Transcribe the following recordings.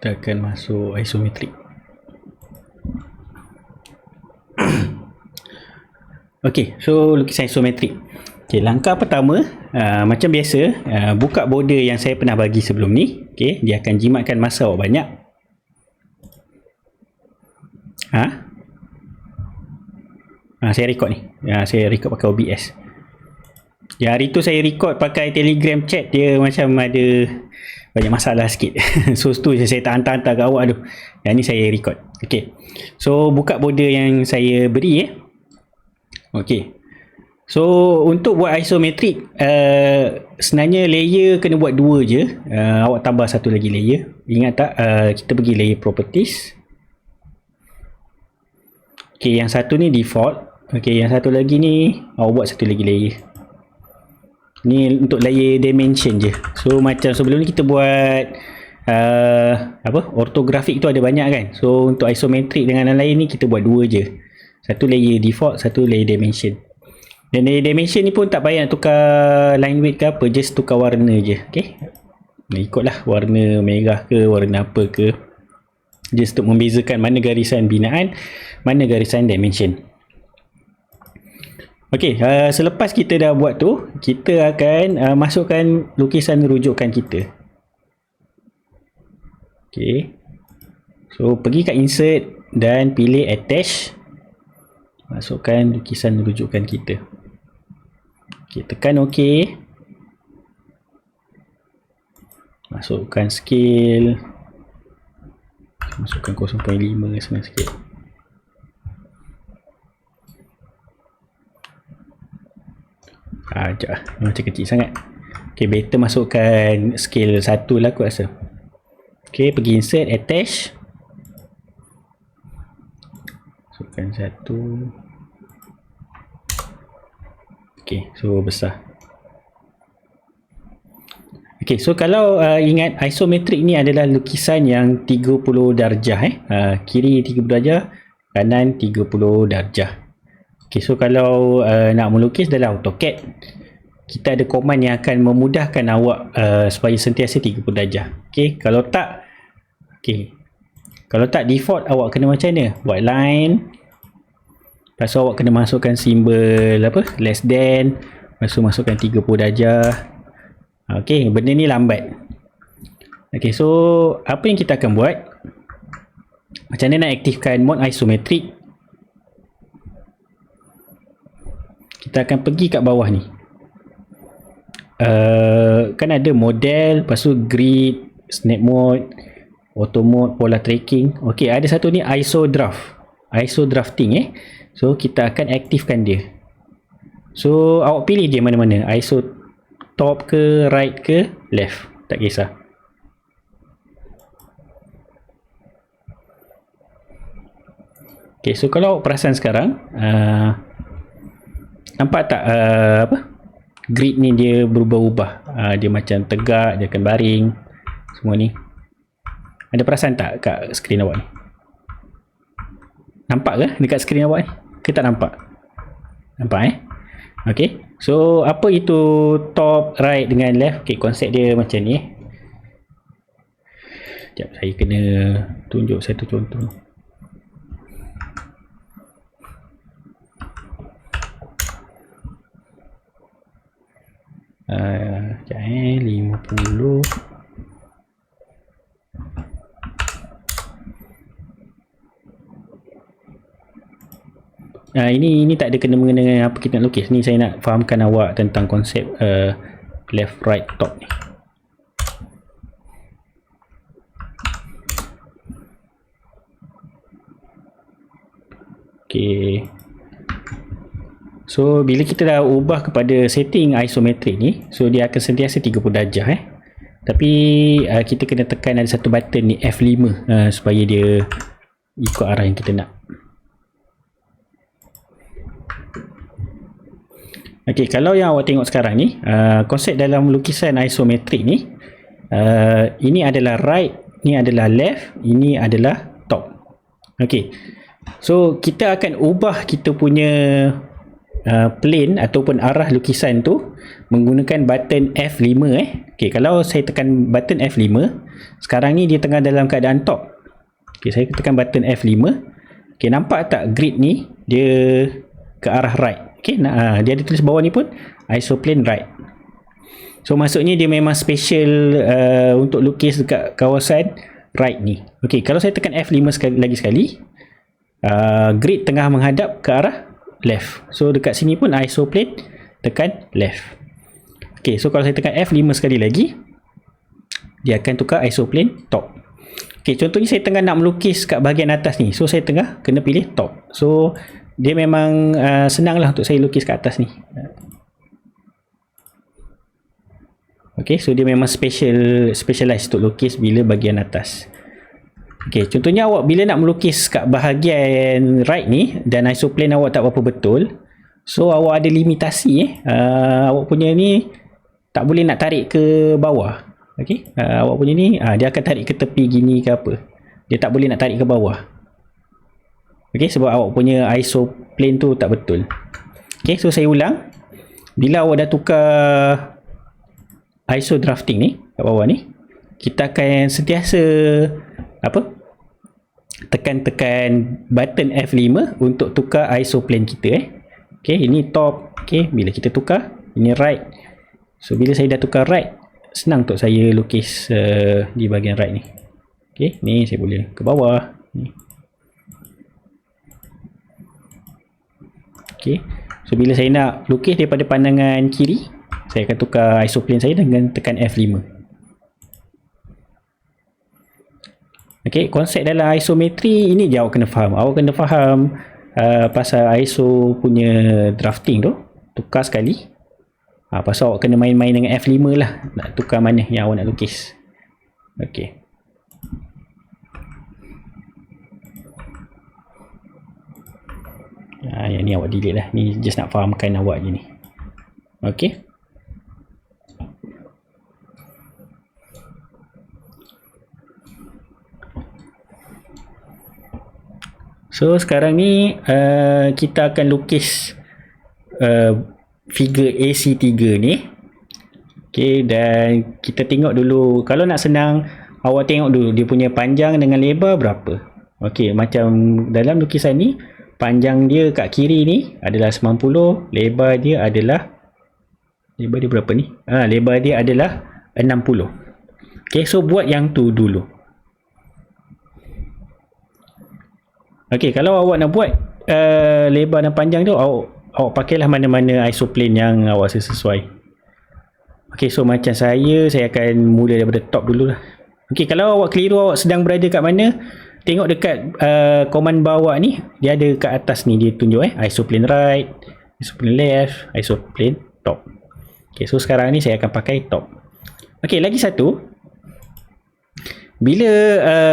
kita akan masuk isometrik. Okey, so lukisan isometrik. Okey, langkah pertama, macam biasa, buka border yang saya pernah bagi sebelum ni. Okey, dia akan jimatkan masa awak banyak. Saya record ni. Saya record pakai OBS. Ya, hari tu saya record pakai Telegram chat, dia macam ada banyak masalah sikit. So tu saya tak hantar-hantar kat awak tu. Yang ni saya record. Okey. So buka border yang saya beri Okey. So untuk buat isometrik, sebenarnya layer kena buat 2 je. Awak tambah satu lagi layer. Ingat tak, kita pergi layer properties. Okey, yang satu ni default. Okey, yang satu lagi ni awak buat satu lagi layer. Ni untuk layer dimension je. So macam sebelum ni kita buat ortografik tu ada banyak kan. So untuk isometrik dengan yang lain ni kita buat 2 je. Satu layer default, satu layer dimension. Dan layer dimension ni pun tak payah nak tukar line weight ke apa, just tukar warna je. Okay, ikutlah warna merah ke warna apa ke, just untuk membezakan mana garisan binaan, mana garisan dimension. Ok, selepas kita dah buat tu, kita akan masukkan lukisan rujukan kita. Ok, so pergi kat insert dan pilih attach. Masukkan lukisan rujukan kita. Ok, tekan ok. Masukkan scale. Masukkan 0.5, senang sikit. Sekejap lah, macam kecil sangat. Ok, better masukkan scale 1 lah aku rasa. Ok, pergi insert, attach. Masukkan 1. Ok, so besar. Ok, so kalau ingat isometrik ni adalah lukisan yang 30 darjah kiri 30 darjah, kanan 30 darjah. Ok, so kalau nak melukis dalam AutoCAD, kita ada command yang akan memudahkan awak supaya sentiasa 30 darjah. Ok, kalau tak, default awak kena macam mana? Buat line. Lepas tu awak kena masukkan simbol less than. Lepas tu masukkan 30 darjah. Ok, benda ni lambat. Ok, so apa yang kita akan buat? Macam mana nak aktifkan mode isometrik? Kita akan pergi kat bawah ni. Kan ada model, lepas tu grid, snap mode, auto mode, polar tracking. Ok, ada satu ni ISO draft, ISO drafting So kita akan aktifkan dia. So awak pilih dia mana-mana, ISO top ke, right ke, left, tak kisah. Ok, so kalau awak perasan sekarang, nampak tak grid ni dia berubah-ubah. Dia macam tegak, dia akan baring, semua ni. Ada perasan tak kat skrin awak ni? Nampak ke dekat skrin awak ni? Ke tak nampak? Nampak ok, so apa itu top, right dengan left? Ok, konsep dia macam ni Sekejap, saya kena tunjuk satu contoh. Sekejap 50. Ini tak ada kena-mengena dengan apa kita nak lukis. Ni saya nak fahamkan awak tentang konsep left, right, top ni. Okay. So bila kita dah ubah kepada setting isometrik ni, so dia akan sentiasa 30 darjah Tapi kita kena tekan ada satu button ni F5 supaya dia ikut arah yang kita nak. Ok, kalau yang awak tengok sekarang ni, konsep dalam lukisan isometrik ni, ini adalah right, ini adalah left, ini adalah top. Ok, so kita akan ubah kita punya plane ataupun arah lukisan tu menggunakan button F5 Okey, kalau saya tekan button F5, sekarang ni dia tengah dalam keadaan top. Okey, saya tekan button F5. Okey, nampak tak grid ni dia ke arah right. Okey, dia ada tulis bawah ni pun isoplane right. So maksudnya dia memang special untuk lukis dekat kawasan right ni. Okey, kalau saya tekan F5 sekali, grid tengah menghadap ke arah left. So dekat sini pun isoplane tekan left. Okey, so kalau saya tekan F5 sekali lagi, dia akan tukar isoplane top. Okey, contohnya saya tengah nak melukis kat bahagian atas ni. So saya tengah kena pilih top. So dia memang senang lah untuk saya lukis kat atas ni. Okey, so dia memang specialized untuk lukis bila bahagian atas. Okey, contohnya awak bila nak melukis kat bahagian right ni dan isoplane awak tak berapa betul, so awak ada limitasi awak punya ni tak boleh nak tarik ke bawah. Okey, awak punya ni dia akan tarik ke tepi gini ke apa. Dia tak boleh nak tarik ke bawah. Okey, sebab awak punya isoplane tu tak betul. Okey, so saya ulang. Bila awak dah tukar ISO drafting ni kat bawah ni, kita akan sentiasa tekan button F5 untuk tukar isoplane kita Okey, ini top. Okey, bila kita tukar, ini right. So bila saya dah tukar right, senang untuk saya lukis di bahagian right ni. Okey, ni saya boleh ke bawah ni. Okey, so bila saya nak lukis daripada pandangan kiri, saya akan tukar isoplane saya dengan tekan F5. Okey, konsep dalam isometri ini je awak kena faham. Awak kena faham pasal ISO punya drafting tu. Tukar sekali. Pasal awak kena main-main dengan F5 lah. Nak tukar mana yang awak nak lukis. Okey. Yang ni awak delete lah. Ni just nak fahamkan awak je ni. Okey. So sekarang ni kita akan lukis figure AC3 ni. Okay, dan kita tengok dulu. Kalau nak senang, awak tengok dulu dia punya panjang dengan lebar berapa. Okay, macam dalam lukisan ni, panjang dia kat kiri ni adalah 90, lebar dia berapa ni? Lebar dia adalah 60. Okay, so buat yang tu dulu. Okey, kalau awak nak buat lebar dan panjang tu, awak pakailah mana-mana isoplane yang awak rasa sesuai. Okey, so macam saya akan mula daripada top dulu lah. Okey, kalau awak keliru, awak sedang berada kat mana, tengok dekat command bawah ni, dia ada kat atas ni, dia tunjuk isoplane right, isoplane left, isoplane top. Okey, so sekarang ni saya akan pakai top. Okey, lagi satu. Bila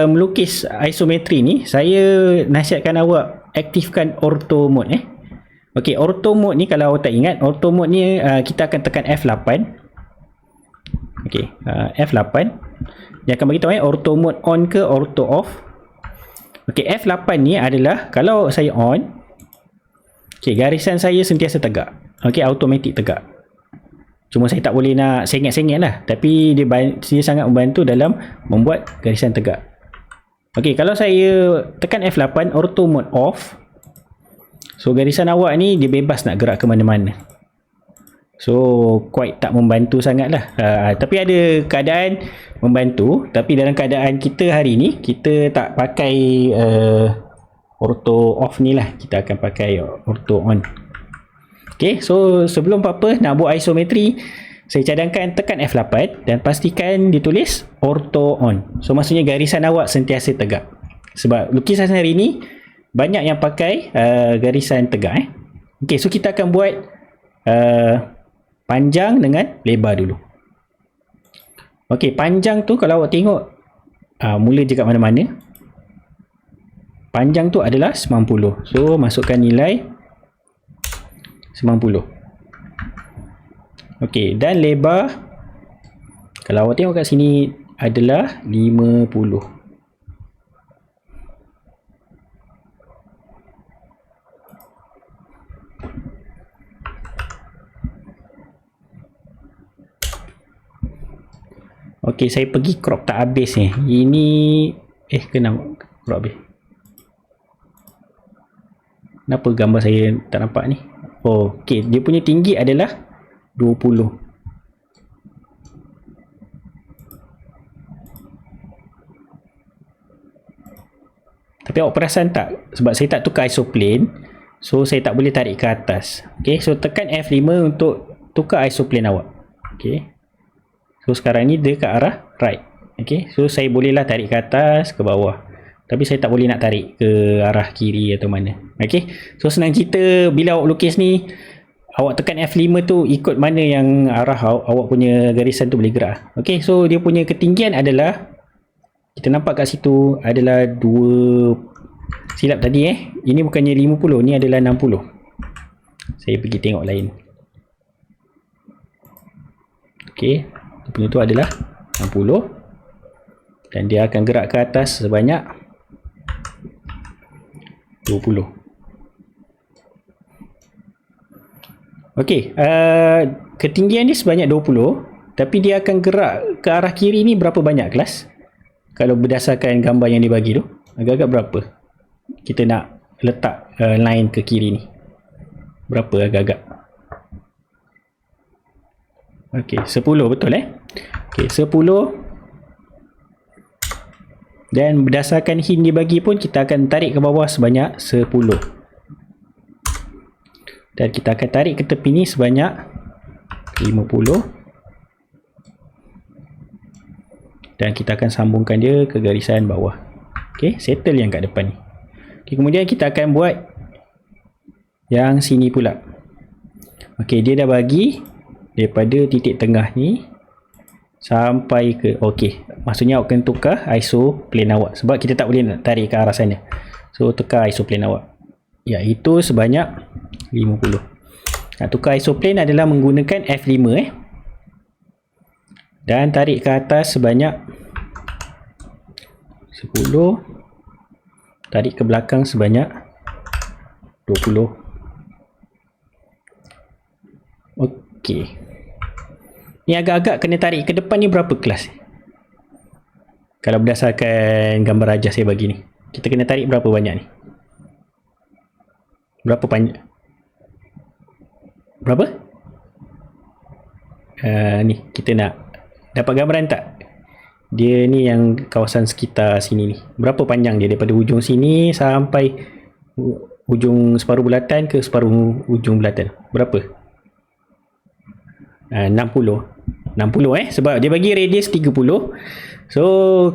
melukis isometri ni, saya nasihatkan awak aktifkan auto mode Okey, auto mode ni kalau awak tak ingat, auto mode ni kita akan tekan F8. Okey, F8. Dia akan beritahu auto mode on ke auto off. Okey, F8 ni adalah kalau saya on, okey, garisan saya sentiasa tegak. Okey, automatic tegak. Cuma saya tak boleh nak sengit-sengit lah. Tapi dia sangat membantu dalam membuat garisan tegak. Okey, kalau saya tekan F8, auto mode off. So, garisan awak ni dia bebas nak gerak ke mana-mana. So, quite tak membantu sangat lah. Tapi ada keadaan membantu. Tapi dalam keadaan kita hari ni, kita tak pakai auto off ni lah. Kita akan pakai auto on. Okay, so sebelum apa-apa nak buat isometri, saya cadangkan tekan F8 dan pastikan ditulis auto on. So maksudnya garisan awak sentiasa tegak. Sebab lukisan hari ni banyak yang pakai garisan tegak Okay, so kita akan buat panjang dengan lebar dulu. Okay, panjang tu kalau awak tengok mula je kat mana-mana. Panjang tu adalah 90. So masukkan nilai 90. Okey, dan lebar kalau awak tengok kat sini adalah 50. Okey, saya pergi crop tak habis ni. Ini kenapa crop habis? Kenapa gambar saya tak nampak ni? Okey, dia punya tinggi adalah 20. Tapi awak perasan tak? Sebab saya tak tukar isoplane, so saya tak boleh tarik ke atas. Okey, so tekan F5 untuk tukar isoplane awak. Okey. So sekarang ni dia ke arah right. Okey, so saya bolehlah tarik ke atas, ke bawah. Tapi saya tak boleh nak tarik ke arah kiri atau mana. Okey. So senang cerita, bila awak lukis ni, awak tekan F5 tu ikut mana yang arah awak punya garisan tu boleh gerak. Okey, so dia punya ketinggian adalah, kita nampak kat situ adalah 2, silap tadi ini bukannya 50, ni adalah 60. Saya pergi tengok lain. Okey, dia punya tu adalah 60 dan dia akan gerak ke atas sebanyak 20. Okey, ketinggian ni sebanyak 20, tapi dia akan gerak ke arah kiri ni berapa banyak kelas? Kalau berdasarkan gambar yang dibagi tu, agak-agak berapa kita nak letak line ke kiri ni? Berapa agak-agak? Okey, 10 betul Okey, 10. Dan berdasarkan hint dibagi pun, kita akan tarik ke bawah sebanyak 10. Dan kita akan tarik ke tepi ni sebanyak 50. Dan kita akan sambungkan dia ke garisan bawah. Okey, settle yang kat depan ni. Okey, kemudian kita akan buat yang sini pula. Okey, dia dah bagi daripada titik tengah ni sampai ke, okey, maksudnya awak kena tukar isoplane awak sebab kita tak boleh nak tarik ke arah sana. So tukar isoplane awak, iaitu sebanyak 50. Nak tukar isoplane adalah menggunakan F5 dan tarik ke atas sebanyak 10, tarik ke belakang sebanyak 20. Okey, ni agak-agak kena tarik ke depan ni berapa kelas? Kalau berdasarkan gambar rajah saya bagi ni, kita kena tarik berapa banyak ni? Berapa panjang? Berapa? Ni kita nak dapat gambaran tak? Dia ni yang kawasan sekitar sini ni. Berapa panjang dia daripada ujung sini sampai ujung separuh bulatan ke separuh ujung bulatan? Berapa? 60 sebab dia bagi radius 30. So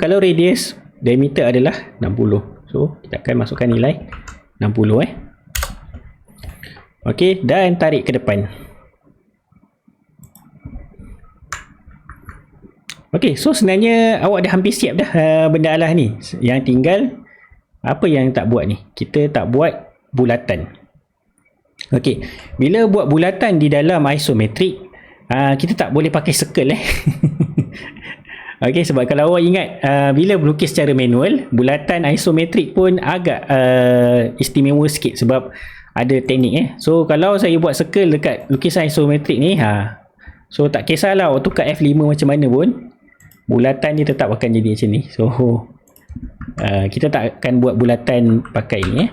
kalau radius diameter adalah 60, so kita akan masukkan nilai 60 Okey, dan tarik ke depan. Okey, so sebenarnya awak dah hampir siap dah benda alah ni. Yang tinggal apa yang tak buat ni? Kita tak buat bulatan. Okey, bila buat bulatan di dalam isometrik, kita tak boleh pakai circle Okey, sebab kalau awak ingat bila melukis secara manual, bulatan isometrik pun agak istimewa sikit sebab ada teknik So kalau saya buat circle dekat lukisan isometrik ni, so tak kisahlah awak tukar F5 macam mana pun, bulatan ni tetap akan jadi macam ni. So kita tak akan buat bulatan pakai ni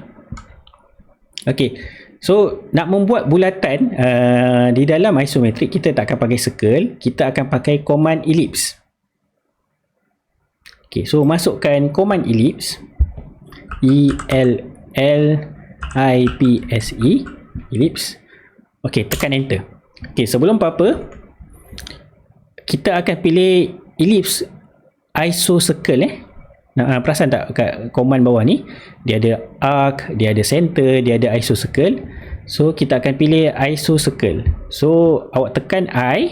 Okey, so nak membuat bulatan di dalam isometrik, kita tak akan pakai circle, kita akan pakai command ellipse. Okay, so masukkan command ellipse, E-L-L-I-P-S-E, ellipse. Okay, tekan enter. Okay, sebelum apa-apa, kita akan pilih ellipse isocircle perasan tak kat command bawah ni, dia ada arc, dia ada center, dia ada isocircle. So kita akan pilih isocircle. So awak tekan I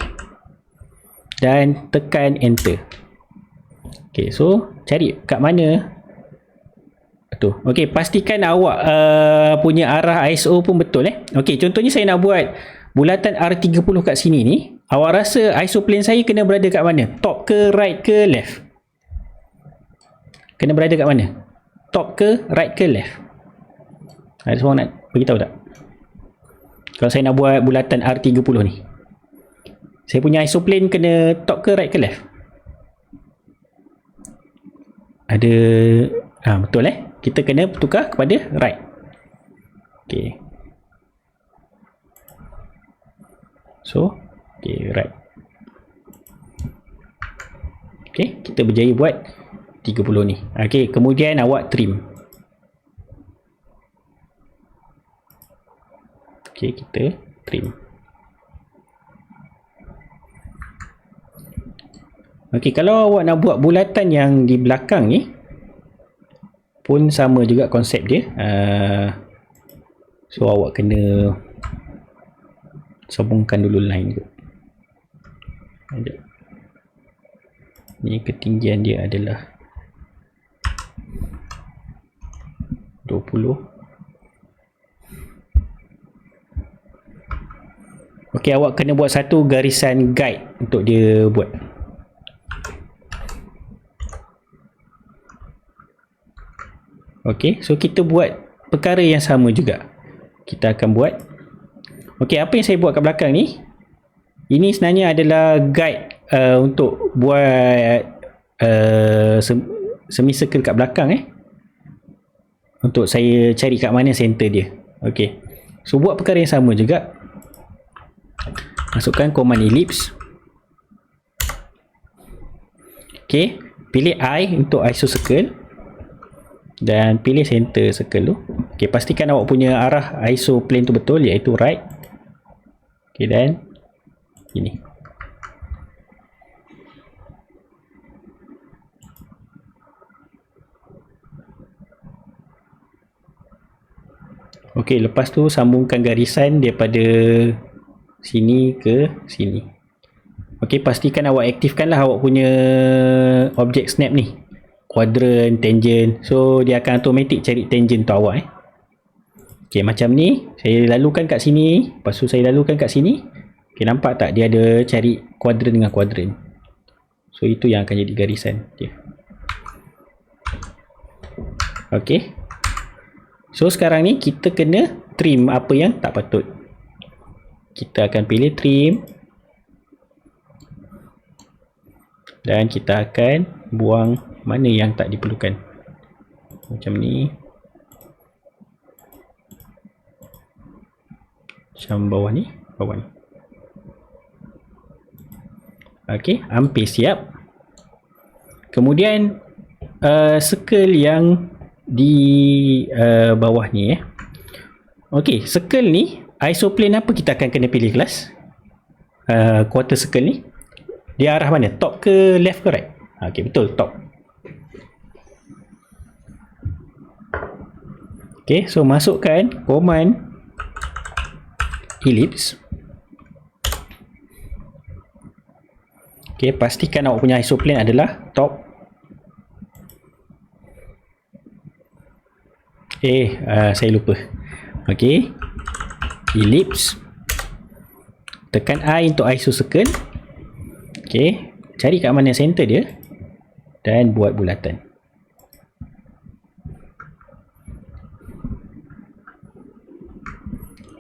dan tekan enter. Okay, so cari kat mana tu. Okay, pastikan awak punya arah ISO pun betul Okay, contohnya saya nak buat bulatan R30 kat sini ni. Awak rasa isoplane saya kena berada kat mana? Top ke, right ke, left? Kena berada kat mana? Top ke, right ke, left? Ada seorang nak beritahu tak? Kalau saya nak buat bulatan R30 ni, saya punya isoplane kena top ke, right ke, left? ada betul kita kena tukar kepada right. Okay, so right. Okay, kita berjaya buat 30 ni. Okay, kemudian awak trim. Okay, kita trim. Okay, kalau awak nak buat bulatan yang di belakang ni pun sama juga konsep dia. So awak kena sambungkan dulu line tu. Ni ketinggian dia adalah 20. Okey, awak kena buat satu garisan guide untuk dia buat. Okey, so kita buat perkara yang sama juga. Kita akan buat. Okey, apa yang saya buat kat belakang ni? Ini sebenarnya adalah guide untuk buat semicircle kat belakang untuk saya cari kat mana center dia. Okey, so buat perkara yang sama juga. Masukkan command ellipse. Okey, pilih I untuk isocircle dan pilih center circle tu. Okey, pastikan awak punya arah iso plane tu betul, iaitu right. Okey, dan ini. Okey, lepas tu sambungkan garisan daripada sini ke sini. Okey, pastikan awak aktifkanlah awak punya object snap ni. Quadrant, tangent. So dia akan automatic cari tangent tu awak Okey, macam ni. Saya lalukan kat sini, lepas tu saya lalukan kat sini. Okey, nampak tak dia ada cari quadrant dengan quadrant. So itu yang akan jadi garisan dia. Okey. So sekarang ni kita kena trim apa yang tak patut. Kita akan pilih trim dan kita akan buang mana yang tak diperlukan. Macam ni. Macam bawah ni, bawah ni. Okey, hampir siap. Kemudian circle yang di bawah ni Okey, circle ni isoplane apa kita akan kena pilih kelas? Quarter circle ni dia arah mana? Top ke left ke right? Okey, betul, top. Okey, so masukkan command ellipse. Okey, pastikan awak punya isoplane adalah top. Saya lupa. Okey, ellipse, tekan I untuk isocircle. Okey, cari kat mana center dia dan buat bulatan.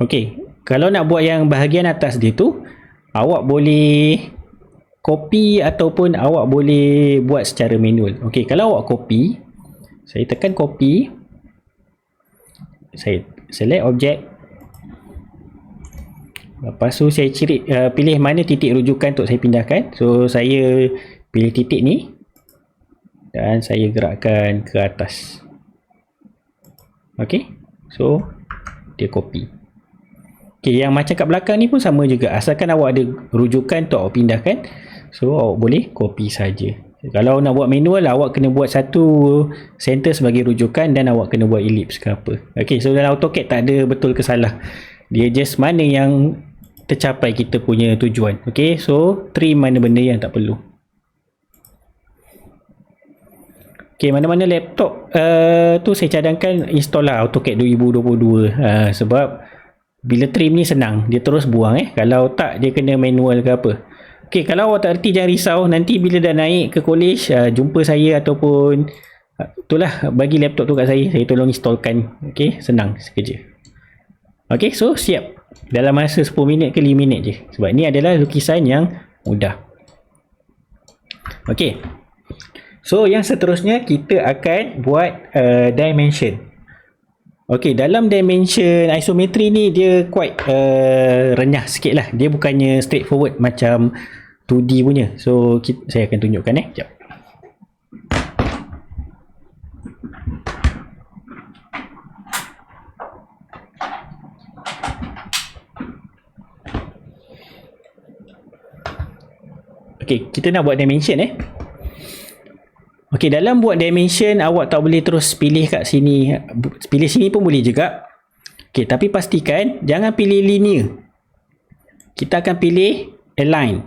Okey, kalau nak buat yang bahagian atas dia tu, awak boleh copy ataupun awak boleh buat secara manual. Okey, kalau awak copy, saya tekan copy, saya select objek, lepas tu saya pilih mana titik rujukan untuk saya pindahkan. So saya pilih titik ni dan saya gerakkan ke atas. Okey, so dia copy. Okey, yang macam kat belakang ni pun sama juga, asalkan awak ada rujukan untuk awak pindahkan, so awak boleh copy saja. Kalau nak buat manual, awak kena buat satu center sebagai rujukan dan awak kena buat ellipse ke apa. Okey, so dalam AutoCAD tak ada betul ke salah, dia just mana yang tercapai kita punya tujuan. Okey, so trim mana benda yang tak perlu. Okey, mana-mana laptop tu saya cadangkan install lah AutoCAD 2022 sebab bila trim ni senang, dia terus buang kalau tak dia kena manual ke apa. Okey, kalau awak tak erti jangan risau, nanti bila dah naik ke college jumpa saya ataupun itulah, bagi laptop tu kat saya tolong installkan. Okey, senang sekejap. Okey, so siap dalam masa 10 minit ke 5 minit je, sebab ni adalah lukisan yang mudah. Okey, So yang seterusnya kita akan buat dimension. Okey, dalam dimension isometri ni dia quite renyah sikit lah. Dia bukannya straightforward macam 2D punya. So saya akan tunjukkan sekejap. Okey, kita nak buat dimension Okey, dalam buat dimension awak tak boleh terus pilih kat sini. Pilih sini pun boleh juga. Okey, tapi pastikan jangan pilih linear. Kita akan pilih align.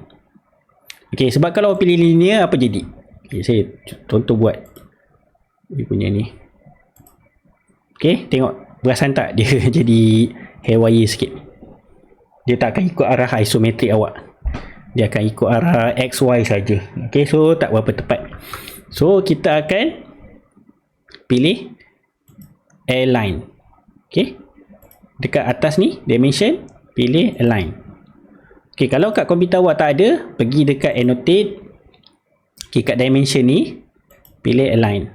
Okey, sebab kalau awak pilih linear apa jadi? Okey, saya contoh buat dia punya ni. Okey, tengok perasan tak dia jadi haywire sikit. Dia tak akan ikut arah isometrik awak. Dia akan ikut arah XY saja. Okey, so tak berapa tepat. So kita akan pilih align. Okey. Dekat atas ni dimension, pilih align. Okey, kalau kat komputer awak tak ada, pergi dekat annotate. Okey, kat dimension ni pilih align.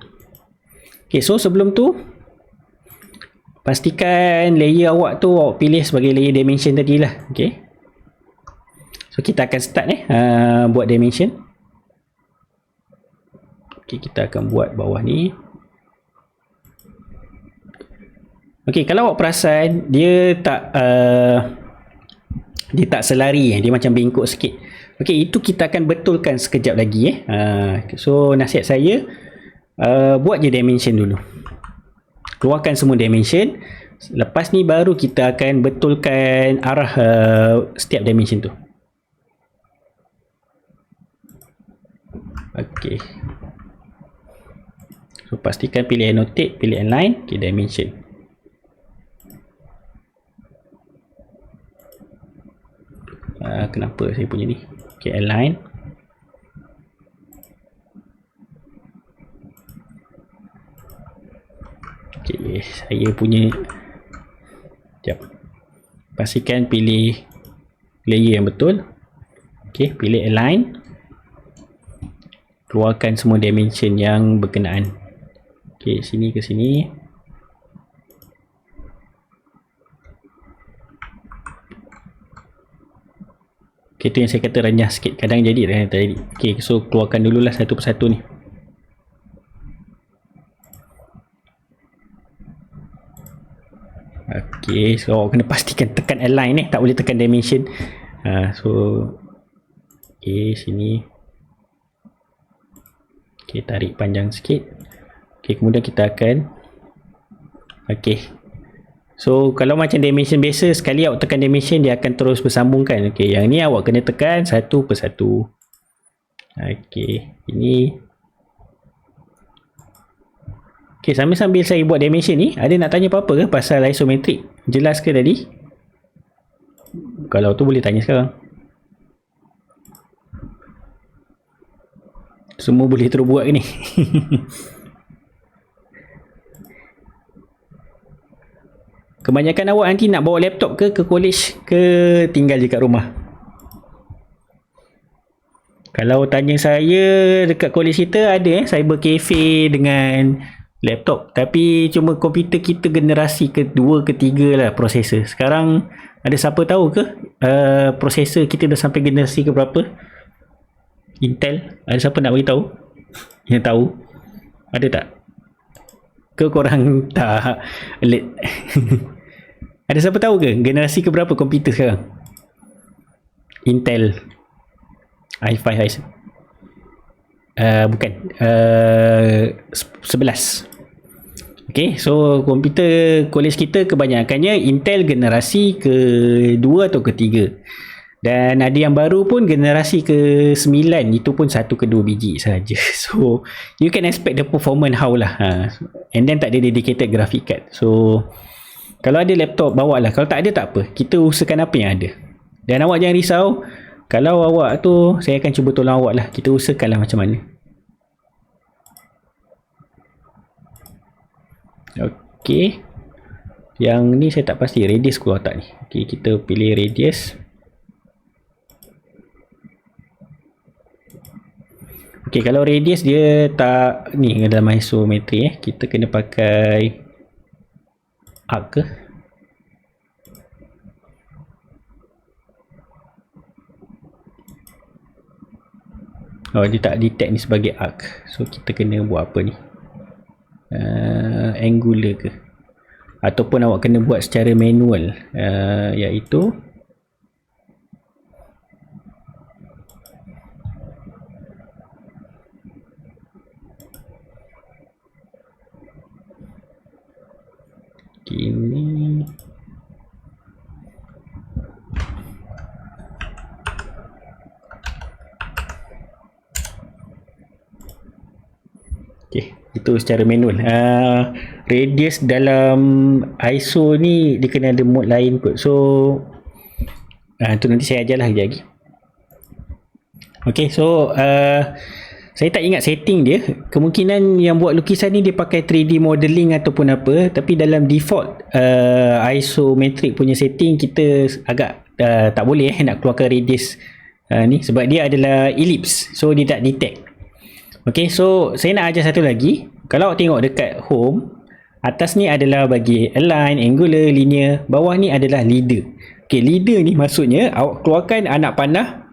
Okey, so sebelum tu pastikan layer awak tu awak pilih sebagai layer dimension tadilah. Okey. So kita akan start buat dimension. Okay, kita akan buat bawah ni. Okey, kalau awak perasan dia tak selari, dia macam bengkok sikit. Okey, itu kita akan betulkan sekejap lagi So nasihat saya buat je dimension dulu. Keluarkan semua dimension. Lepas ni baru kita akan betulkan arah setiap dimension tu. Okey. So pastikan pilih annotate, pilih align, okay, dimension. Kenapa saya punya ni? Okay, align. Okay, saya punya. Sekejap. Pastikan pilih layer yang betul. Okay, pilih align. Keluarkan semua dimension yang berkenaan. Okey, sini ke sini. Okey, tu yang saya kata renyah sikit. Kadang jadi, kadang tak jadi. Okey, so keluarkan dululah satu persatu ni. Okey, so awak kena pastikan tekan align tak boleh tekan dimension. So okey, sini. Okey, tarik panjang sikit. Okey, kemudian kita akan so kalau macam dimension biasa, sekali awak tekan dimension dia akan terus bersambungkan. Okey, yang ni awak kena tekan satu persatu. Okey, ini. Okey, sambil-sambil saya buat dimension ni, ada nak tanya apa-apa ke pasal isometrik? Jelas ke tadi? Kalau tu boleh tanya sekarang. Semua boleh terus buat ke ni? Kebanyakan awak nanti nak bawa laptop ke college ke tinggal je kat rumah? Kalau tanya saya, dekat college kita ada cyber cafe dengan laptop. Tapi cuma komputer kita generasi kedua, ketiga lah processor. Sekarang ada siapa tahu ke processor kita dah sampai generasi ke berapa? Intel? Ada siapa nak beritahu? Yang tahu? Ada tak? Ke korang tak alert? Ada siapa tahu ke generasi ke berapa komputer sekarang? Intel i5 bukan 11. Okay, so komputer college kita kebanyakannya Intel generasi kedua atau ketiga. Dan ada yang baru pun generasi ke-9, itu pun 1 ke 2 biji saja. So you can expect the performance how lah. And then tak ada dedicated graphic card. So kalau ada laptop, bawa lah. Kalau tak ada, tak apa. Kita usahakan apa yang ada. Dan awak jangan risau. Kalau awak tu, saya akan cuba tolong awak lah. Kita usahakan lah macam mana. Okay. Yang ni saya tak pasti. Radius keluar tak ni. Okay, kita pilih radius. Okey, kalau radius dia tak ni dalam isometri kita kena pakai arc ke? Oh, dia tak detect ni sebagai arc. So kita kena buat apa ni? Angular ke? Ataupun awak kena buat secara manual, iaitu ini. Okay, itu secara manual. Radius dalam ISO ni dia kena ada mode lain kot. So tu nanti saya ajarlah kejap lagi. Okay, so saya tak ingat setting dia. Kemungkinan yang buat lukisan ni dia pakai 3D modeling ataupun apa. Tapi dalam default isometric punya setting kita agak tak boleh nak keluarkan radius ni. Sebab dia adalah ellipse. So dia tak detect. Okay, so saya nak ajar satu lagi. Kalau awak tengok dekat home, atas ni adalah bagi align, angular, linear. Bawah ni adalah leader. Okay, leader ni maksudnya awak keluarkan anak panah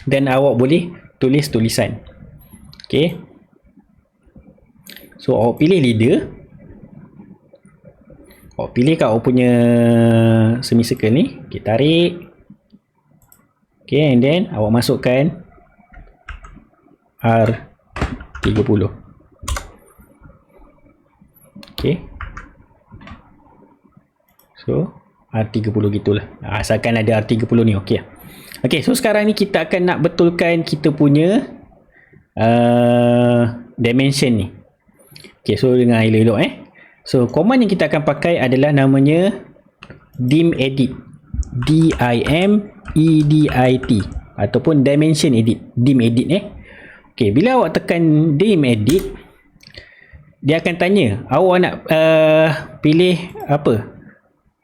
dan awak boleh tulis tulisan. Okay, so awak pilih leader. Awak pilih kat awak punya semicircle ni. Okay, tarik. Okay, and then awak masukkan R30. Okay, so R30 gitulah. Asalkan ada R30 ni, okey. Okay, so sekarang ni kita akan nak betulkan kita punya dimension ni. Okay, so dengar elok-elok So command yang kita akan pakai adalah namanya dim edit, DIMEDIT, ataupun dimension edit, dim edit Okay, bila awak tekan dim edit, dia akan tanya awak nak pilih apa,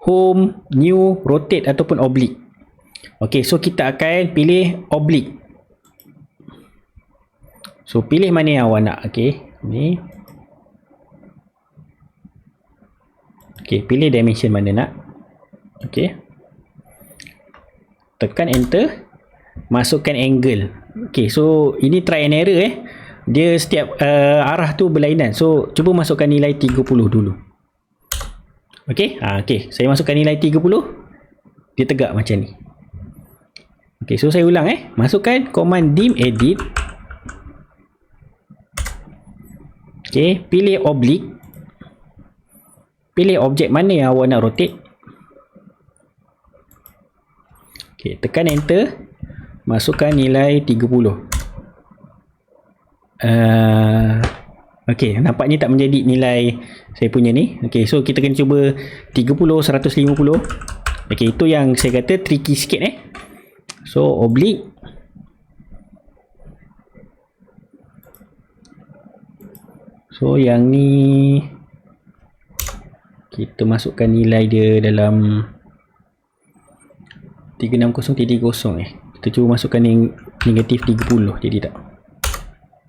home, new, rotate ataupun oblique. Okay, so kita akan pilih oblique. So pilih mana yang awak nak. Okay, ni. Okay, pilih dimension mana nak. Okay, tekan enter, masukkan angle. Okay, so ini try and error dia setiap arah tu berlainan. So cuba masukkan nilai 30 dulu. Okay, okay, saya masukkan nilai 30, dia tegak macam ni. Okay, so saya ulang masukkan command dim edit. Okay, pilih oblique, pilih objek mana yang awak nak rotate. Okay, tekan enter, masukkan nilai 30. Okay, nampaknya tak menjadi nilai saya punya ni. Okay, so kita kena cuba 30, 150. Okay, itu yang saya kata tricky sikit So oblique, so yang ni kita masukkan nilai dia dalam 360 kita cuba masukkan yang negatif 30, jadi tak.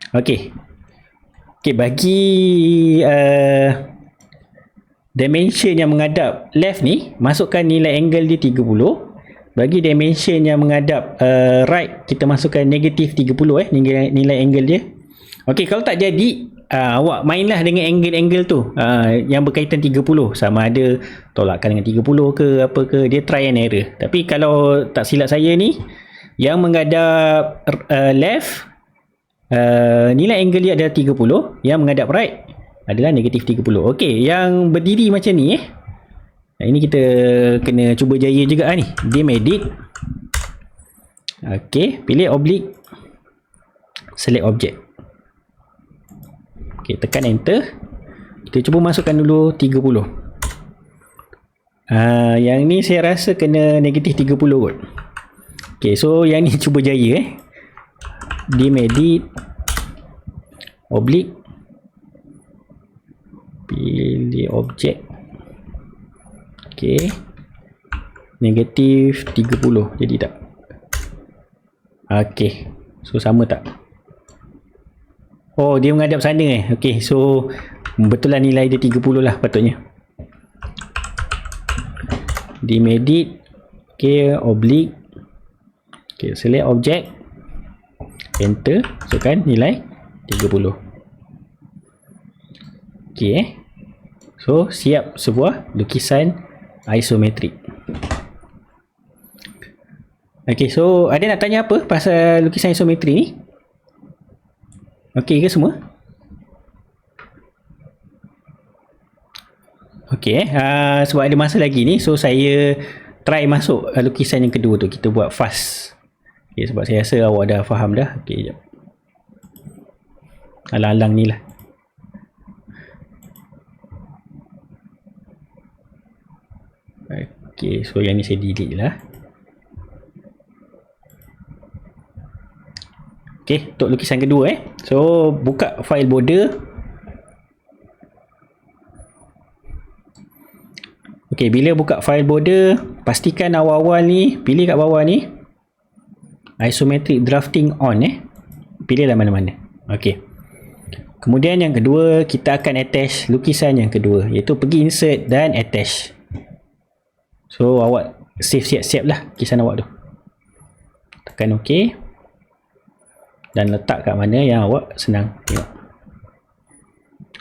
Okay, bagi dimension yang menghadap left ni, masukkan nilai angle dia 30. Bagi dimension yang menghadap right, kita masukkan negatif 30 nilai angle dia. Okay, kalau tak jadi, awak mainlah dengan angle-angle tu yang berkaitan 30, sama ada tolakkan dengan 30 ke apa ke, dia try and error. Tapi kalau tak silap saya ni, yang menghadap left, nilai angle dia adalah 30, yang menghadap right adalah negatif 30. Okey, yang berdiri macam ni ini kita kena cuba jaya juga ni. Dim edit. Okey, pilih oblique, select object. Okey, tekan enter. Kita cuba masukkan dulu 30. Yang ni saya rasa kena negatif 30 kot. Okey, so yang ni cuba jaya dim edit, oblique, pilih objek. Okey, negatif 30, jadi tak? Okey, so sama tak? Oh, dia menghadap sana Okay, so betulan nilai dia 30 lah patutnya. Dim edit. Okay, oblique. Okay, select object. Enter. So kan nilai 30. Okay. So siap sebuah lukisan isometrik. Okay, so ada nak tanya apa pasal lukisan isometri ni? Okay ke semua? Okay, sebab ada masa lagi ni, so saya try masuk lukisan yang kedua tu. Kita buat fast. Okay, sebab saya rasa awak dah faham dah. Okay, sekejap. Alang-alang ni lah. Okay, so yang ni saya delete lah. Okay, untuk lukisan kedua So, buka file border. Okay, bila buka file border, pastikan awal-awal ni, pilih kat bawah ni, isometric drafting on Pilihlah mana-mana. Okay. Kemudian yang kedua, kita akan attach lukisan yang kedua, iaitu pergi insert dan attach. So, awak save siap-siap lah lukisan awak tu. Tekan OK. Dan letak kat mana yang awak senang tengok.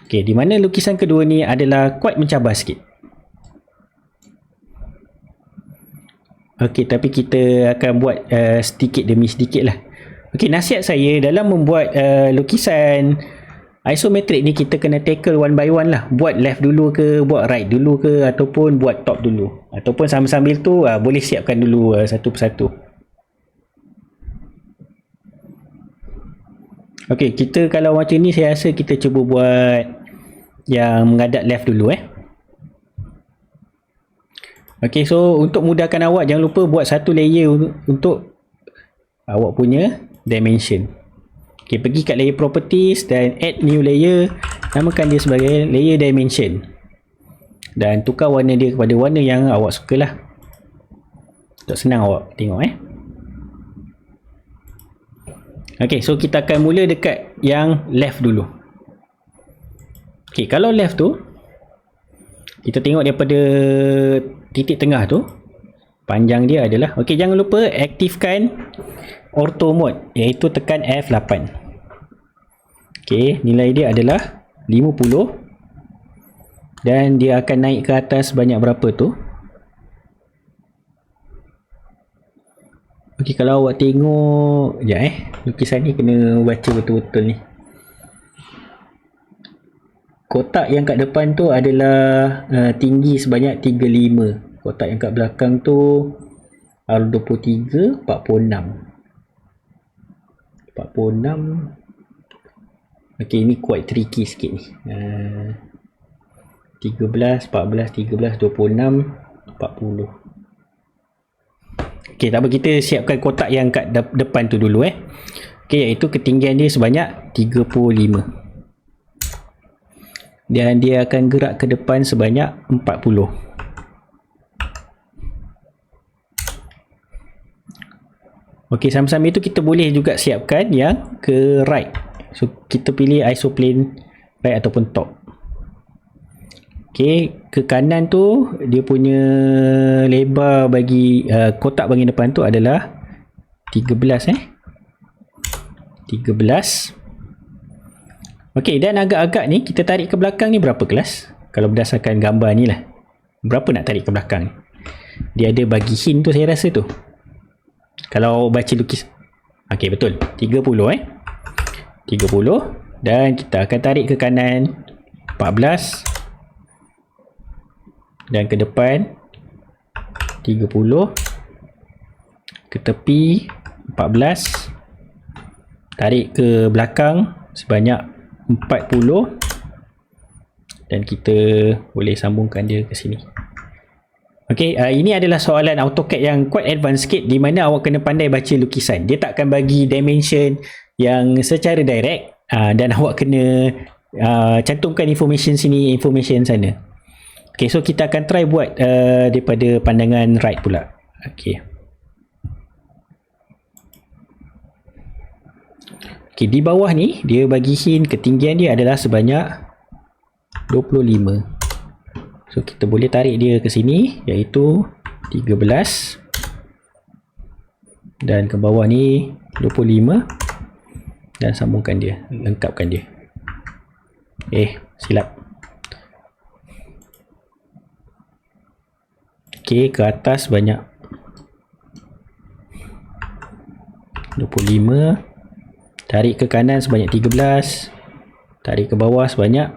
Okay, di mana lukisan kedua ni adalah quite mencabar sikit. Okay, tapi kita akan buat sedikit demi sedikit lah. Okay, nasihat saya dalam membuat lukisan isometrik ni, kita kena tackle one by one lah. Buat left dulu ke, buat right dulu ke, ataupun buat top dulu. Ataupun sambil-sambil tu boleh siapkan dulu satu persatu. Okay, kita kalau macam ni saya rasa kita cuba buat yang menghadap left dulu Okay, so untuk mudahkan awak, jangan lupa buat satu layer untuk awak punya dimension. Okay, pergi kat layer properties dan add new layer. Namakan dia sebagai layer dimension. Dan tukar warna dia kepada warna yang awak suka lah. Untuk senang awak tengok Okay, so kita akan mula dekat yang left dulu. Okay, kalau left tu, kita tengok daripada titik tengah tu, panjang dia adalah, okay, jangan lupa aktifkan auto mode, iaitu tekan F8. Okay, nilai dia adalah 50. Dan dia akan naik ke atas banyak berapa tu. Okay, kalau awak tengok sekejap lukisan ni kena baca betul-betul ni. Kotak yang kat depan tu adalah tinggi sebanyak 35. Kotak yang kat belakang tu R23 46. 46. Okay, ini quite tricky sikit ni. 13, 14, 13, 26, 40. Okay, tak apa, kita siapkan kotak yang kat depan tu dulu Okay, iaitu ketinggian dia sebanyak 35. Dan dia akan gerak ke depan sebanyak 40. Okay, sambil-sambil itu kita boleh juga siapkan yang ke right. So, kita pilih isoplane right ataupun top. Okay, ke kanan tu dia punya lebar bagi kotak bahagian depan tu adalah 13 Okay, dan agak-agak ni kita tarik ke belakang ni berapa kelas? Kalau berdasarkan gambar ni lah, berapa nak tarik ke belakang? Dia ada bagi hint tu saya rasa tu. Kalau baca lukis, okay, betul, 30 30. Dan kita akan tarik ke kanan 14. Dan ke depan 30. Ke tepi 14. Tarik ke belakang sebanyak 40. Dan kita boleh sambungkan dia ke sini. Okay, ini adalah soalan AutoCAD yang quite advanced sikit, di mana awak kena pandai baca lukisan. Dia takkan bagi dimension yang secara direct, dan awak kena cantumkan information sini, information sana. Okay, so kita akan try buat daripada pandangan right pula. Okay. Okay, di bawah ni dia bagi hint ketinggian dia adalah sebanyak 25. So kita boleh tarik dia ke sini, iaitu 13, dan ke bawah ni 25, dan sambungkan dia, lengkapkan dia. Silap. Okay, ke atas banyak 25, tarik ke kanan sebanyak 13, tarik ke bawah sebanyak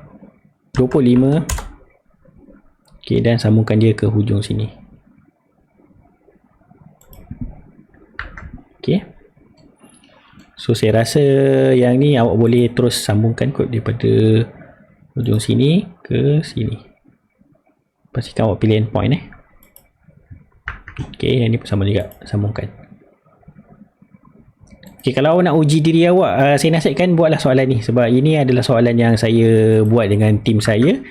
25. Okay, dan sambungkan dia ke hujung sini. Okay, so saya rasa yang ni awak boleh terus sambungkan kot daripada hujung sini ke sini. Pastikan awak pilih endpoint Okay, yang ni pun sama juga, sambungkan. Okay, kalau awak nak uji diri awak, saya nasihatkan buatlah soalan ni, sebab ini adalah soalan yang saya buat dengan tim saya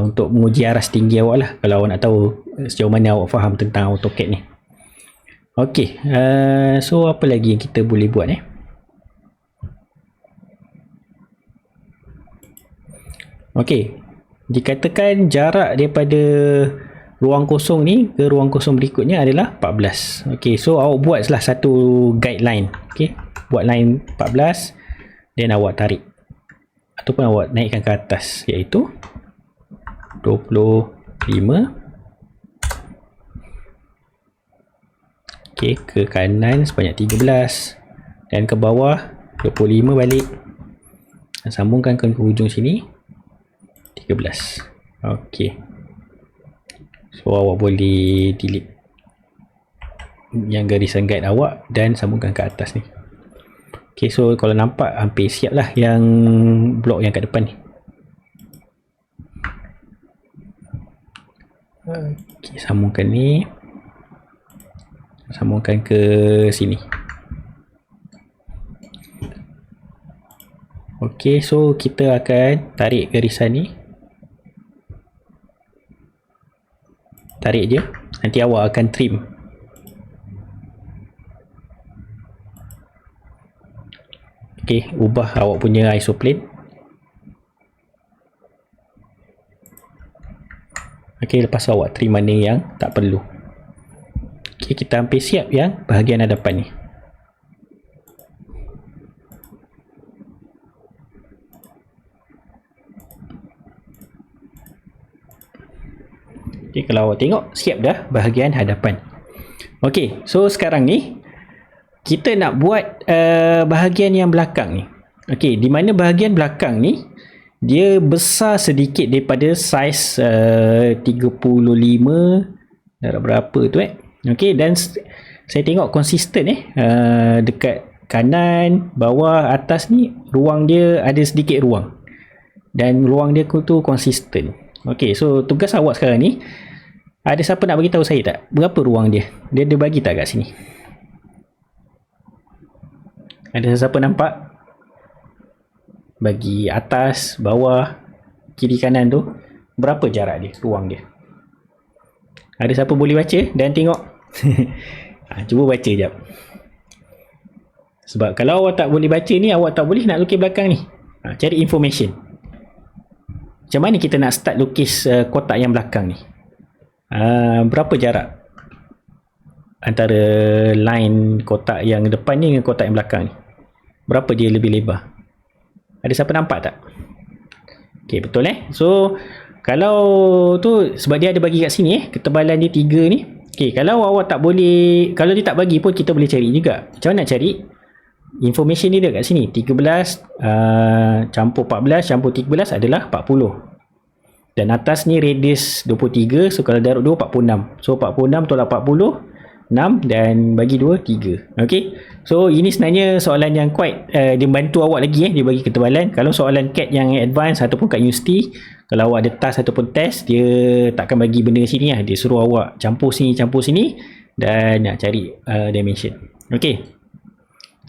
untuk menguji aras tinggi awak lah, kalau awak nak tahu sejauh mana awak faham tentang AutoCAD ni. Okay, so apa lagi yang kita boleh buat Okay, dikatakan jarak daripada ruang kosong ni ke ruang kosong berikutnya adalah 14. Okay, so awak buatlah satu guideline. Okay, buat line 14, dan awak tarik ataupun awak naikkan ke atas, iaitu 25. Okay, ke kanan sebanyak 13, dan ke bawah 25 balik, dan sambungkan ke hujung sini 13. Okay, so awak boleh delete yang garisan guide awak dan sambungkan ke atas ni. Okay, so kalau nampak hampir siap lah yang blok yang kat depan ni. Okay, sambungkan ni, sambungkan ke sini. Okay, so kita akan tarik garisan ni, tarik je, nanti awak akan trim. Okay, ubah awak punya isoplane. Okay, lepas awak trim mana yang tak perlu. Okay, kita hampir siap yang bahagian hadapan ni. Okay, kalau awak tengok siap dah bahagian hadapan. Okay, so sekarang ni kita nak buat bahagian yang belakang ni. Okay, di mana bahagian belakang ni dia besar sedikit daripada saiz 35 darab berapa tu Okay, dan saya tengok konsisten dekat kanan, bawah, atas ni ruang dia ada sedikit ruang, dan ruang dia tu konsisten. Okay, so tugas awak sekarang ni, ada siapa nak beritahu saya tak berapa ruang dia? Dia ada bagi tak kat sini? Ada siapa nampak? Bagi atas, bawah, kiri kanan tu berapa jarak dia, ruang dia? Ada siapa boleh baca dan tengok? Cuba baca jap. Sebab kalau awak tak boleh baca ni, awak tak boleh nak lukis belakang ni. Cari information. Macam mana kita nak start lukis kotak yang belakang ni? Berapa jarak antara line kotak yang depan ni dengan kotak yang belakang ni? Berapa dia lebih lebar? Ada siapa nampak tak? Okay, betul So kalau tu sebab dia ada bagi kat sini ketebalan dia 3 ni. Okay, kalau awak tak boleh, kalau dia tak bagi pun kita boleh cari juga. Macam mana nak cari? Information ni dia kat sini. 13 campur 14 campur 13 adalah 40. Dan atas ni radius 23, so kalau darab 2 46. So 46 tolak 40 6, dan bagi 2 3. Okay, so ini sebenarnya soalan yang quite dia bantu awak lagi dia bagi ketebalan. Kalau soalan CAD yang advance ataupun kat universiti, kalau awak ada task ataupun test, dia takkan bagi benda sini dia suruh awak campur sini dan nak cari dimension. Okay,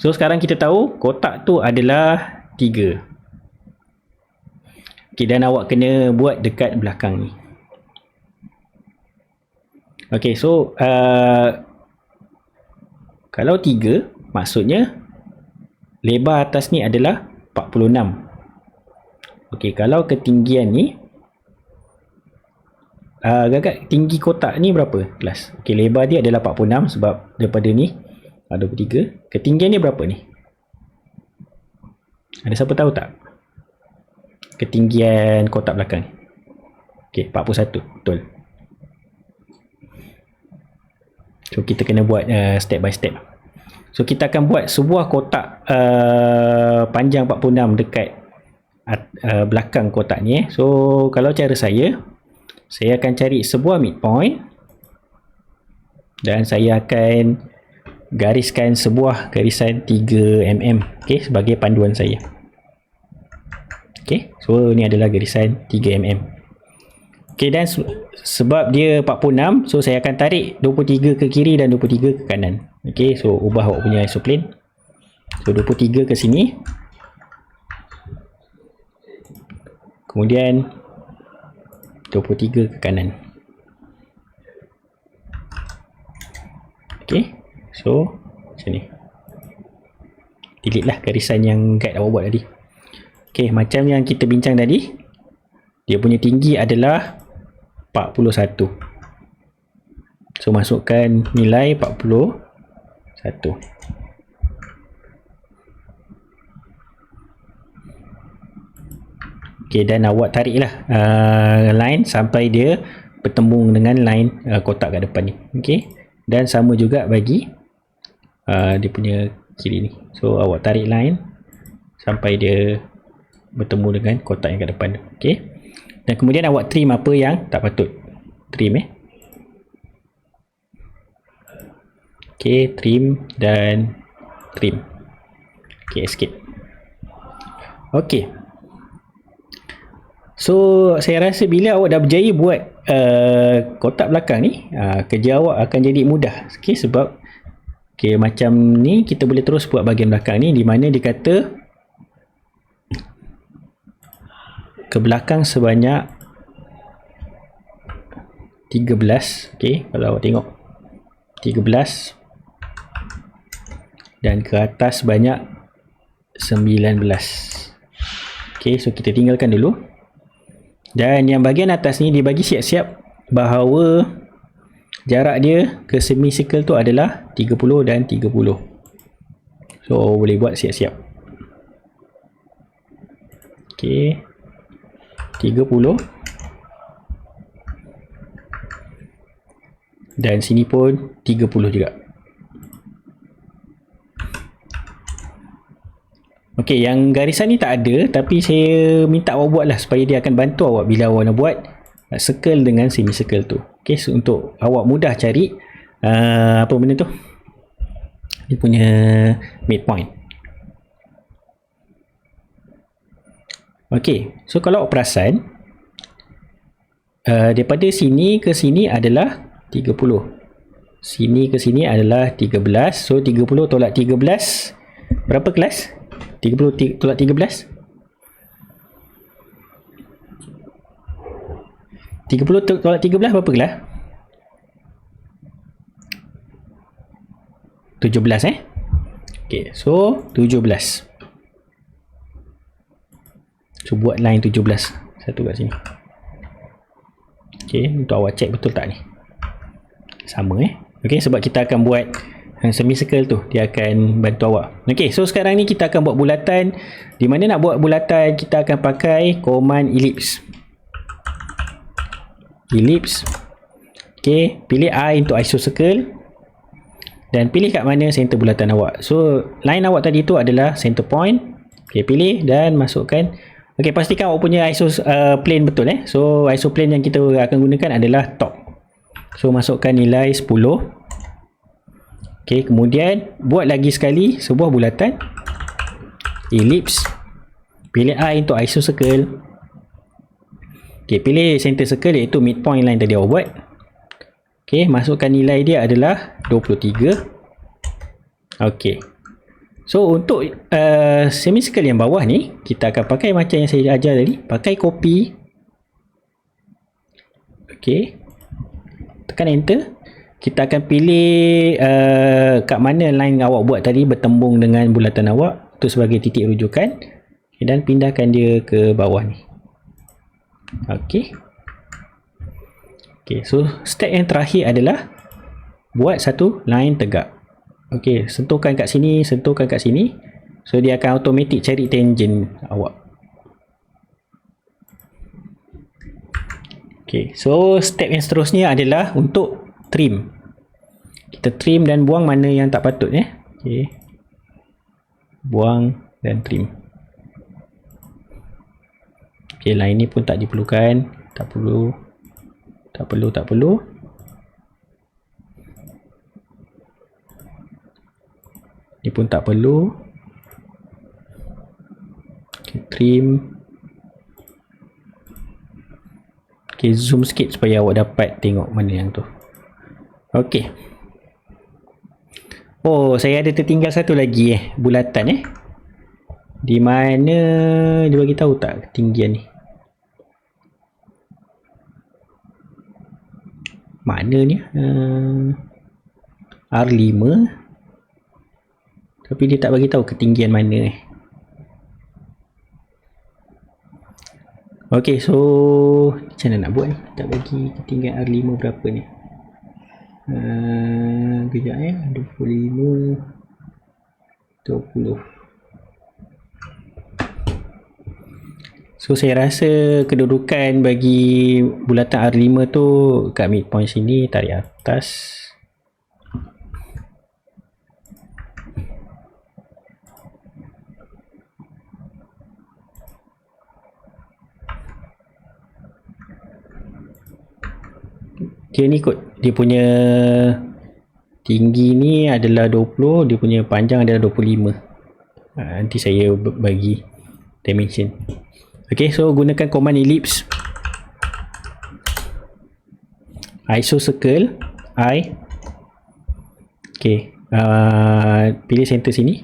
so sekarang kita tahu kotak tu adalah 3. Okay, dan awak kena buat dekat belakang ni. Okay, so kalau 3 maksudnya lebar atas ni adalah 46. Okey, kalau ketinggian ni Gagak tinggi kotak ni berapa kelas? Okey, lebar dia adalah 46 sebab daripada ni 23. Ketinggian ni berapa ni? Ada siapa tahu tak? Ketinggian kotak belakang. Okey, 41. Betul. So kita kena buat step by step. So kita akan buat sebuah kotak panjang 46 dekat belakang kotak ni. So kalau cara saya akan cari sebuah midpoint dan saya akan gariskan sebuah garisan 3mm, okey, sebagai panduan saya. Okey, so ni adalah garisan 3mm. Okey, dan sebab dia 46, so saya akan tarik 23 ke kiri dan 23 ke kanan. Okey, so ubah awak punya isoplane. So 23 ke sini. Kemudian 23 ke kanan. Ok, so macam ni. Delete lah garisan yang guide awak buat tadi. Ok, macam yang kita bincang tadi, dia punya tinggi adalah 41. So masukkan nilai 41. Okay, dan awak tariklah line sampai dia bertembung dengan line kotak kat depan ni. Okay, dan sama juga bagi dia punya kiri ni. So awak tarik line sampai dia bertemu dengan kotak yang kat depan tu. Okay, dan kemudian awak trim apa yang tak patut. Trim Okay, trim dan trim. Okay, escape. Okay, so saya rasa bila awak dah berjaya buat kotak belakang ni, kerja awak akan jadi mudah. Okay, sebab macam ni kita boleh terus buat bahagian belakang ni, di mana dia kata ke belakang sebanyak 13. Okay, kalau awak tengok 13 dan ke atas sebanyak 19. Okay, so kita tinggalkan dulu. Dan yang bahagian atas ni dibagi siap-siap bahawa jarak dia ke semicircle tu adalah 30 dan 30. So boleh buat siap-siap. Okey, 30 dan sini pun 30 juga. Okey, yang garisan ni tak ada, tapi saya minta awak buat lah supaya dia akan bantu awak bila awak nak buat circle dengan semicircle tu. Okey, so untuk awak mudah cari apa benda tu, dia punya midpoint. Okey, so kalau awak perasan daripada sini ke sini adalah 30, sini ke sini adalah 13. So 30 tolak 13 berapa kelas? 30 tolak 13, 30 tolak 13 berapa kelas? 17 ok, so 17. So buat line 17 satu kat sini. Ok, untuk awak check betul tak ni? Sama ok, sebab kita akan buat semicircle tu, dia akan bantu awak. Ok, so sekarang ni kita akan buat bulatan. Di mana nak buat bulatan, kita akan pakai command ellipse. Ellipse. Ok, pilih I untuk isocircle dan pilih kat mana center bulatan awak. So line awak tadi tu adalah center point. Ok, pilih dan masukkan. Ok, pastikan awak punya iso plane betul So iso plane yang kita akan gunakan adalah top. So masukkan nilai 10. Ok, kemudian buat lagi sekali sebuah bulatan ellipse. Pilih I untuk isocircle. Ok, pilih center circle iaitu midpoint line tadi awak buat. Ok, masukkan nilai dia adalah 23. Ok, so untuk semicircle yang bawah ni, kita akan pakai macam yang saya ajar tadi, pakai copy. Ok, tekan enter. Kita akan pilih kat mana line awak buat tadi bertembung dengan bulatan awak. tu sebagai titik rujukan. Okay, dan pindahkan dia ke bawah ni. Okey. Okey, so step yang terakhir adalah buat satu line tegak. Okey, sentuhkan kat sini, sentuhkan kat sini. So dia akan automatic cari tangent awak. Okey, so step yang seterusnya adalah untuk trim. Kita trim dan buang mana yang tak patut Okey. Buang dan trim. Okey, line ni pun tak diperlukan. Tak perlu. Tak perlu, tak perlu. Ni pun tak perlu. Okay, trim. Okay, zoom sikit supaya awak dapat tengok mana yang tu. Okay. Oh, saya ada tertinggal satu lagi bulatan Di mana dia bagi tahu tak ketinggian ni? Mana ni? R5. Tapi dia tak bagi tahu ketinggian mana Okey, so macam mana nak buat ni? Tak bagi ketinggian R5 berapa ni? Kejap 25 20. So saya rasa kedudukan bagi bulatan R5 tu kat midpoint sini, tarik atas. Okay, ni kot dia punya tinggi ni adalah 20, dia punya panjang adalah 25. Nanti saya bagi dimension. Okay, so gunakan command ellipse, iso circle I. Okay, pilih center sini.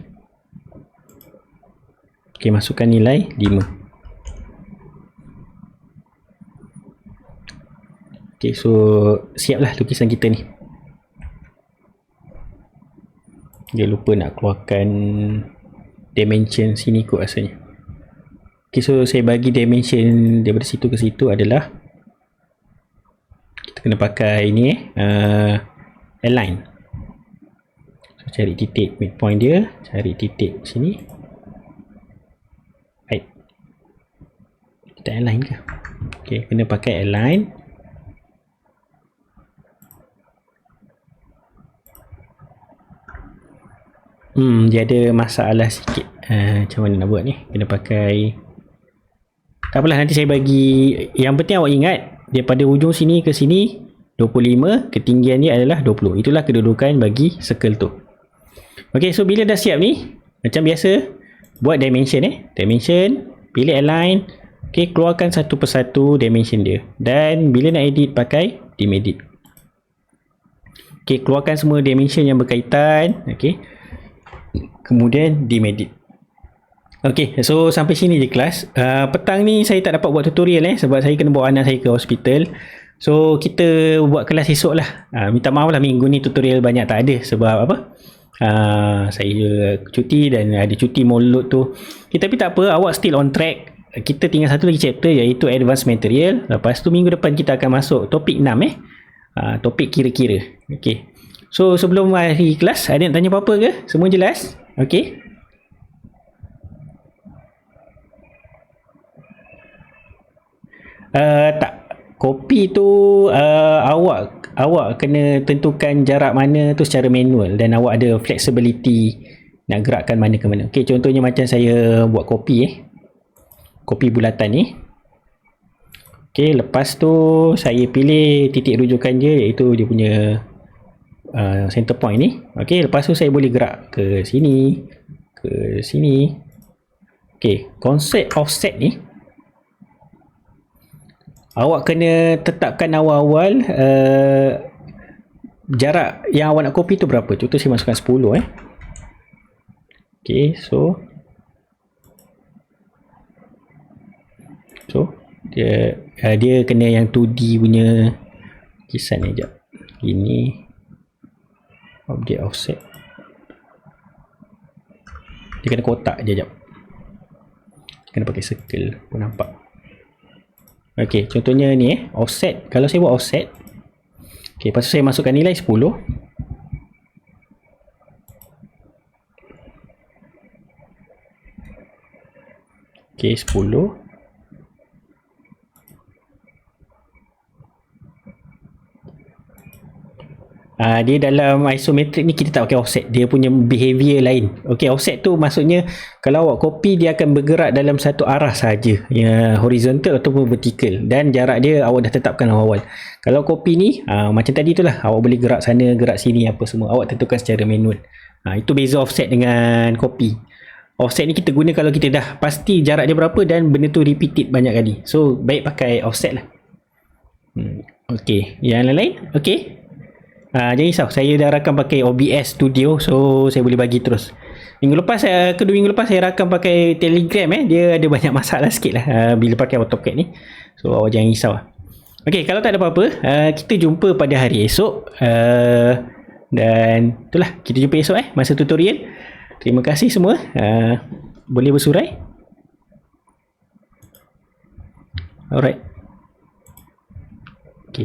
Okay, masukkan nilai 5. Okay, so siaplah lukisan kita ni. Dia lupa nak keluarkan dimension sini kot rasanya. Okay, so saya bagi dimension daripada situ ke situ adalah kita kena pakai ni align. So cari titik midpoint dia, cari titik sini. Right. Kita align ke? Okay, kena pakai align. Dia ada masalah sikit. Macam mana nak buat ni? Kena pakai. Tak apalah, nanti saya bagi. Yang penting awak ingat, daripada ujung sini ke sini 25, ketinggian ni adalah 20. Itulah kedudukan bagi circle tu. Ok, so bila dah siap ni, macam biasa, buat dimension Dimension, pilih align. Ok, keluarkan satu persatu dimension dia. Dan bila nak edit, pakai dim edit. Ok, keluarkan semua dimension yang berkaitan. Ok, kemudian dim edit. Ok, so sampai sini je kelas. Petang ni saya tak dapat buat tutorial sebab saya kena bawa anak saya ke hospital. So kita buat kelas esok lah. Minta maaf lah minggu ni tutorial banyak tak ada. Sebab apa? Saya cuti dan ada cuti mulut tu. Tapi tak apa, awak still on track. Kita tinggal satu lagi chapter iaitu advanced material. Lepas tu minggu depan kita akan masuk topik 6 topik kira-kira. Ok, so sebelum hari kelas, ada nak tanya apa-apa ke? Semua jelas? Ok. Tak, kopi tu awak kena tentukan jarak mana tu secara manual dan awak ada flexibility nak gerakkan mana ke mana. Ok, contohnya macam saya buat kopi kopi bulatan ni. Ok, lepas tu saya pilih titik rujukan dia iaitu dia punya center point ni. Ok, lepas tu saya boleh gerak ke sini, ke sini. Ok, konsep offset ni awak kena tetapkan awal-awal jarak yang awak nak copy tu berapa. Contoh saya masukkan 10 ok, so dia kena yang 2D punya kisah ni. Sekejap, ini object offset. Dia kena kotak je jap. Kena pakai circle pun nampak. Ok, contohnya ni offset. Kalau saya buat offset, ok, lepas tu saya masukkan nilai 10. Ok, 10. Dia dalam isometric ni kita tak pakai offset, dia punya behavior lain. Ok, offset tu maksudnya kalau awak copy dia akan bergerak dalam satu arah saja, ya, horizontal ataupun vertical, dan jarak dia awak dah tetapkan awal. Kalau copy ni macam tadi tu lah, awak boleh gerak sana gerak sini apa semua awak tentukan secara manual. Itu beza offset dengan copy. Offset ni kita guna kalau kita dah pasti jarak dia berapa dan benda tu repeated banyak kali, so baik pakai offset lah. Ok, yang lain-lain ok. Jangan risau, saya dah rakam pakai OBS Studio, so saya boleh bagi terus. Minggu lepas, kedua minggu lepas saya rakam pakai Telegram, dia ada banyak masalah sikit lah bila pakai AutoCAD ni, so awak jangan risau lah. Ok, kalau tak ada apa-apa, kita jumpa pada hari esok, dan itulah, kita jumpa esok masa tutorial. Terima kasih semua, boleh bersurai. Alright. Ok.